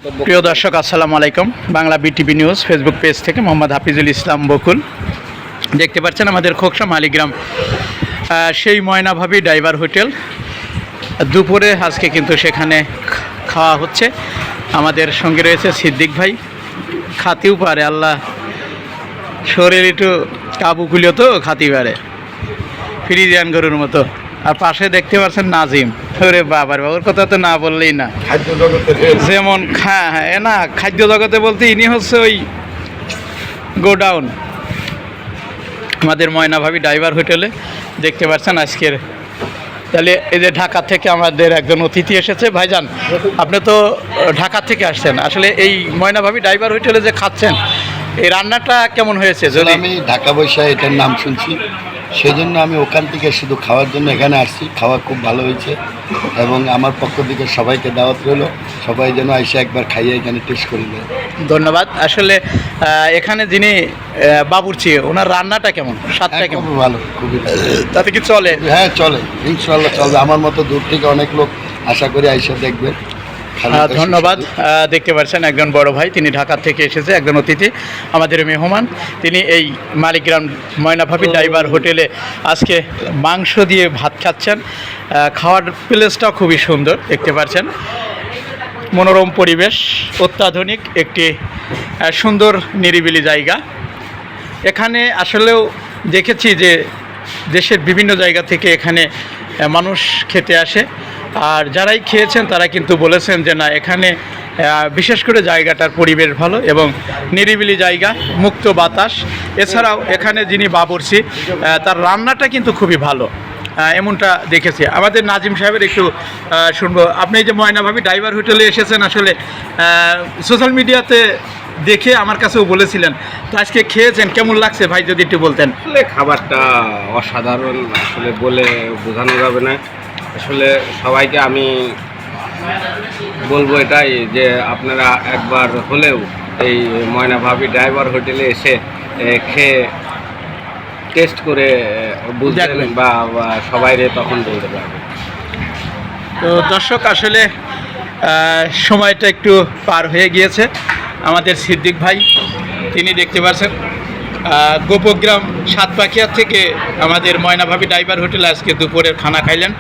প্রিয় দর্শক আসসালামু আলাইকুম। Bangla BTV news Facebook page থেকে মোহাম্মদ হাফিজুল ইসলাম বকুল। দেখতে পাচ্ছেন আমাদের খোকসা মালিগ্রাম সেই ময়নাভাবী ডাইভার হোটেল। দুপুরে আজকে কিন্তু সেখানে খাওয়া হচ্ছে। আমাদের সঙ্গে রয়েছে সিদ্দিক ভাই। খাতেও পারে, আল্লাহ শরীর একটু কাবুকুলিও তো খাতেই পারে, ফ্রিজিয়ান গরুর মতো। আর পাশে দেখতে পাচ্ছেন নাজিম। ওরে বাবার বাবুর কথা তো না বললেই না। খাদ্য জগতের যেমন না খাদ্য জগতে বলতে ইনি হচ্ছে ওই গোডাউন আমাদের ময়নাভাবী ডাইভার হোটেলে। দেখতে পাচ্ছেন আজকের তাহলে এই যে ঢাকা থেকে আমাদের একজন অতিথি এসেছে। ভাইজান, আপনি তো ঢাকা থেকে আসছেন, আসলে এই ময়নাভাবী ডাইভার হোটেলে যে খাচ্ছেন এই রান্নাটা কেমন হয়েছে? যদি আমি ঢাকা বৈশা এটার নাম শুনছি, সেই জন্য আমি ওখান থেকে শুধু খাওয়ার জন্য এখানে আসছি। খাওয়া খুব ভালো হয়েছে এবং আমার পক্ষ থেকে সবাইকে দাওয়াত রইল, সবাই যেন এসে একবার খাইয়ে এখানে টেস্ট করে দেয়। ধন্যবাদ। আসলে এখানে যিনি বাবুর্চি, ওনার রান্নাটা কেমন, স্বাদটা কেমন? খুব ভালো, খুবই ভালো। তাতে কি চলে? হ্যাঁ চলে, ইনশাল্লাহ চলবে। আমার মতো দূর থেকে অনেক লোক আশা করি আইসা দেখবে। ধন্যবাদ। দেখতে পাচ্ছেন একজন বড় ভাই, তিনি ঢাকা থেকে এসেছে, একজন অতিথি আমাদের মেহমান। তিনি এই মালিগ্রাম ময়নাভাবী ডাইভার হোটেলে আজকে মাংস দিয়ে ভাত খাচ্ছেন। খাওয়ার প্লেসটাও খুবই সুন্দর, দেখতে পাচ্ছেন মনোরম পরিবেশ, অত্যাধুনিক একটি সুন্দর নিরিবিলি জায়গা। এখানে আসলেও দেখেছি যে দেশের বিভিন্ন জায়গা থেকে এখানে মানুষ খেতে আসে। আর যারাই খেয়েছেন তারা কিন্তু বলেছেন যে না, এখানে বিশেষ করে জায়গাটার পরিবেশ ভালো এবং নিরিবিলি জায়গা, মুক্ত বাতাস। এছাড়াও এখানে যিনি বাবুর্চি, তার রান্নাটা কিন্তু খুবই ভালো, এমনটা দেখেছি। আমাদের নাজিম সাহেবের একটু শুনবো। আপনি এই যে ময়নাভাবী ডাইভার হোটেলে এসেছেন, আসলে সোশ্যাল মিডিয়াতে দেখে আমার কাছেও বলেছিলেন, তো আজকে খেয়েছেন, কেমন লাগছে ভাই যদি একটু বলতেন? আসলে খাবারটা অসাধারণ, আসলে বলে বোঝানো যাবে না। আসলে সবাইকে আমি বলবো এটাই যে আপনারা একবার হলেও এই ময়নাভাবী ডাইভার হোটেলে এসে খেয়ে টেস্ট করে বুঝবেন বা সবাইরে তখন বলতে পারবেন। তো দর্শক, আসলে সময়টা একটু পার হয়ে গিয়েছে। আমাদের সিদ্দিক ভাই, তিনি দেখতে পাচ্ছেন গোপগ্রাম সাতপাখিয়া থেকে আমাদের ময়নাভাবী ডাইভার হোটেলে আজকে দুপুরের খানা খাইলেন।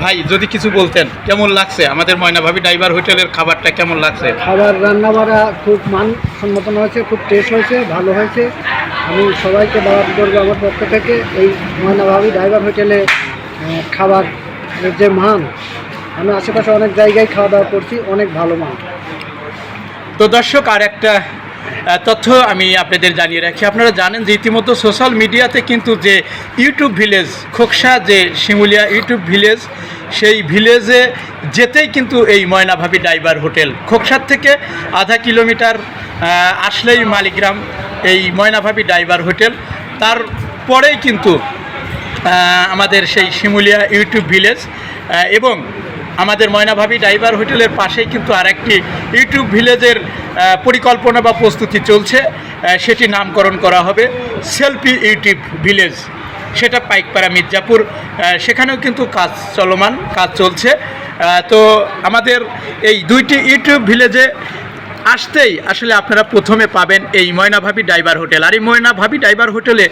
ভাই যদি কিছু বলতেন, কেমন লাগছে আমাদের ময়নাভাবী ডাইভার হোটেলের খাবারটা, কেমন লাগছে? খাবার রান্না বাড়া খুব মানসম্মত হয়েছে, খুব টেস্ট হয়েছে, ভালো হয়েছে। আমি সবাইকে দাওয়াত করবো আমার পক্ষ থেকে এই ময়নাভাবী ডাইভার হোটেলে খাবার যে মান, আমি আশেপাশে অনেক জায়গায় খাওয়া দাওয়া করছি, অনেক ভালো মান। তো দর্শক, আর একটা তথ্য আমি আপনাদের জানিয়ে রাখি। আপনারা জানেন যে ইতিমধ্যে সোশ্যাল মিডিয়াতে কিন্তু যে ইউটিউব ভিলেজ খোকসা, যে শিমুলিয়া ইউটিউব ভিলেজ, সেই ভিলেজে যেতেই কিন্তু এই ময়নাভাবী ডাইভার হোটেল। খোকসার থেকে আধা কিলোমিটার আসলেই মালিগ্রাম এই ময়নাভাবী ডাইভার হোটেল। তারপরেই কিন্তু আমাদের সেই শিমুলিয়া ইউটিউব ভিলেজ এবং আমাদের ময়নাভাবী ডাইভার হোটেলের পাশেই কিন্তু আরেকটি ইউটিউব ভিলেজের পরিকল্পনা বা প্রস্তুতি চলছে। সেটি নামকরণ করা হবে সেলফি ইউটিউব ভিলেজ, সেটা পাইকপাড়া মির্জাপুর। সেখানেও কিন্তু কাজ চলমান, কাজ চলছে। তো আমাদের এই দুইটি ইউটিউব ভিলেজে আসতেই আসলে আপনারা প্রথমে পাবেন এই ময়নাভাবী ডাইভার হোটেল। আর এই ময়নাভাবী ডাইভার হোটেলে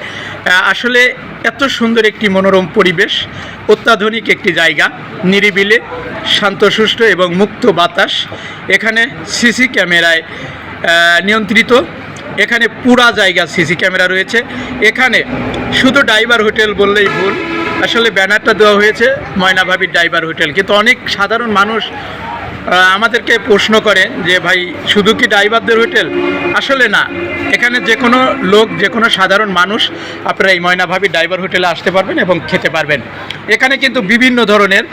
আসলে এত সুন্দর একটি মনোরম পরিবেশ, অত্যাধুনিক একটি জায়গা, নিরিবিলি, শান্তশিষ্ট এবং মুক্ত বাতাস। এখানে সিসি ক্যামেরায় নিয়ন্ত্রিত, এখানে পুরা জায়গা সিসি ক্যামেরা রয়েছে। এখানে শুধু ডাইভার হোটেল বললেই ভুল, আসলে ব্যানারটা দেওয়া হয়েছে ময়নাভাবী ডাইভার হোটেল। কিন্তু অনেক সাধারণ মানুষ আমাদেরকে প্রশ্ন করে যে ভাই শুধু কি ড্রাইভারদের হোটেল? আসলে না, এখানে যে কোনো লোক, যে কোনো সাধারণ মানুষ আপনারা এই ময়নাভাবী ডাইভার হোটেলে আসতে পারবেন এবং খেতে পারবেন। এখানে কিন্তু বিভিন্ন ধরনের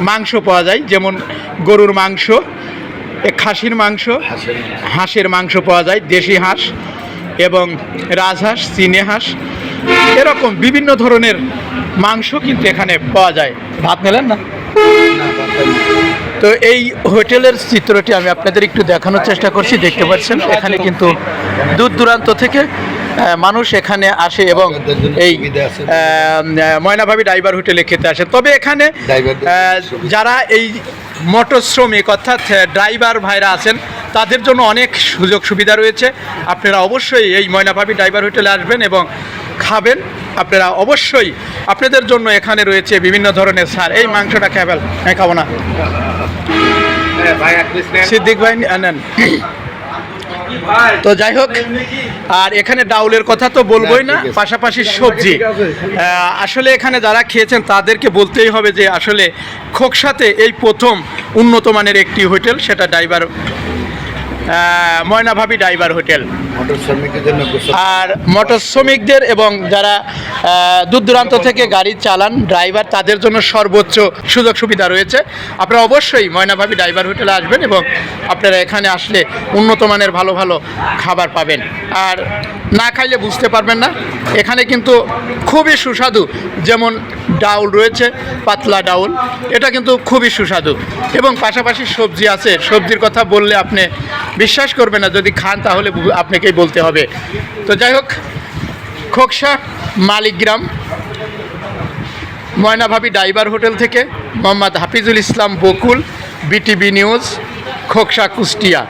মাংস পাওয়া যায়, যেমন গরুর মাংস, খাসির মাংস, হাঁসের মাংস পাওয়া যায়, দেশি হাঁস এবং রাজহাঁস, চীনে হাঁস, এরকম বিভিন্ন ধরনের মাংস কিন্তু এখানে পাওয়া যায়। ভাত নিলেন না? তো এই হোটেলের চিত্রটি আমি আপনাদের একটু দেখানোর চেষ্টা করছি। দেখতে পাচ্ছেন এখানে কিন্তু দূর দূরান্ত থেকে মানুষ এখানে আসে এবং ড্রাইভারদের জন্য এই সুবিধা আছে। ময়নাভাবি ডাইভার হোটেলে খেতে আসে। তবে এখানে ড্রাইভারদের সুবিধা। যারা এই মোটর শ্রমিক অর্থাৎ ড্রাইভার ভাইরা আছেন তাদের জন্য অনেক সুযোগ সুবিধা রয়েছে। আপনারা অবশ্যই এই ময়নাভাবি ডাইভার হোটেলে আসবেন এবং খাবেন। আপনারা অবশ্যই আপনাদের জন্য এখানে রয়েছে বিভিন্ন ধরনের সার। এই মাংসটা খেবেল হ্যাঁ খাবো না, ভাই এক পিস নেন। সিদ্দিক ভাই নেন। তো যাই হোক, আর এখানে ডাউলের কথা তো বলবোই না, ঠিক আছে। পাশাপাশি সবজি। আসলে এখানে যারা খেয়েছেন তাদেরকে বলতেই হবে যে আসলে খোকসাতে এই প্রথম উন্নত মানের একটি হোটেল, সেটা driver Moynabhabi driver hotel. Motor শ্রমিকের জন্য গোসল আর মোটর শ্রমিকদের এবং যারা দূর দূরান্ত থেকে গাড়ি চালান ড্রাইভার, তাদের জন্য সর্বোচ্চ সুযোগ সুবিধা রয়েছে। আপনারা অবশ্যই ময়নাভাবি ডাইভার হোটেলে আসবেন এবং আপনারা এখানে আসলে উন্নত মানের ভালো ভালো খাবার পাবেন। আর না খাইলে বুঝতে পারবেন না, এখানে কিন্তু খুবই সুস্বাদু। যেমন ডাউল রয়েছে, পাতলা ডাউল, এটা কিন্তু খুবই সুস্বাদু এবং পাশাপাশি সবজি আছে। সবজির কথা বললে আপনি বিশ্বাস করবেন না, যদি খান তাহলে আপনাকেই বলতে হবে। তো যাই হোক, খোকসা মালিকগ্রাম ময়নাভাবি ডাইভার হোটেল থেকে মোহাম্মদ হাফিজুল ইসলাম বকুল, বিটিভি নিউজ, খোকসা, কুষ্টিয়া।